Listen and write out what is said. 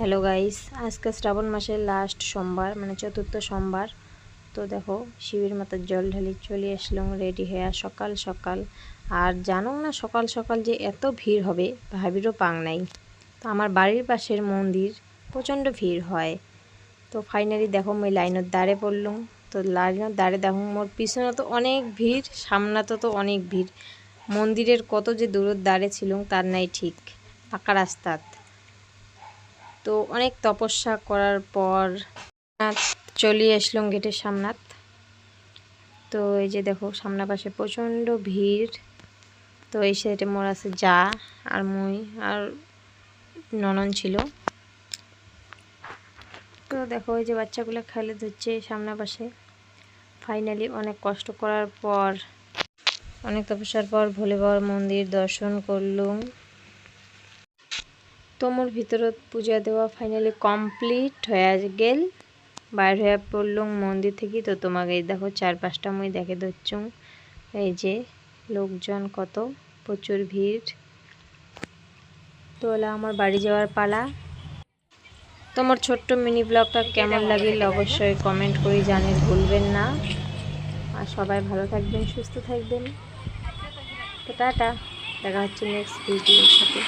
Hello guys, আজকে শ্রাবণ মাসের last সোমবার মানে চতুর্থ সোমবার। তো দেখো শিবের মাথার জল ঢালি চলে আসলাম রেডি হয়ে সকাল সকাল। আর জানো না সকাল সকাল যে এত ভিড় হবে ভাবিরও পাং নাই। তো আমার বাড়ির পাশের মন্দির প্রচণ্ড ভিড় হয়। তো ফাইনালি দেখো মই লাইনের দাঁড়ে পড়লুম। তো লাইনের দাঁড়ে দেখো মোর পিছনে তো অনেক ভিড়, সামনাতে তো অনেক ভিড়। মন্দিরের কত যে দূরের দাঁড়ে ছিলুম তার নাই ঠিক, পাকা রাস্তাত। তো অনেক তপস্যা করার পর চলে আসলাম গেটের সামনাত। তো এই যে দেখো সামনা পাশে প্রচণ্ড ভিড়। তো এই সাইডে মোর আছে যা আর মুই আর ননন ছিল। তো দেখো ওই যে বাচ্চাগুলো খেলে ধরছে সামনা পাশে। ফাইনালি অনেক কষ্ট করার পর, অনেক তপস্যার পর ভোলে বাবার মন্দির দর্শন করলুম। তোমর ভিতরত পূজা দেওয়া ফাইনালি কমপ্লিট হয়ে গেল। বাইর হয়ে পড়লুম মন্দির থেকে। তো তোমাকে দেখো চারপাশটা মুই দেখে ধরছুম। এই যে লোকজন কত, প্রচুর ভিড়। তো হলো আমার বাড়ি যাওয়ার পালা। তোমার ছোট্ট মিনি ব্লগটা কেমন লাগিল অবশ্যই কমেন্ট করে জানিয়ে ভুলবেন না। আর সবাই ভালো থাকবেন, সুস্থ থাকবেন। তো টাটা, দেখা হচ্ছে নেক্সট ভিডিওর সাথে।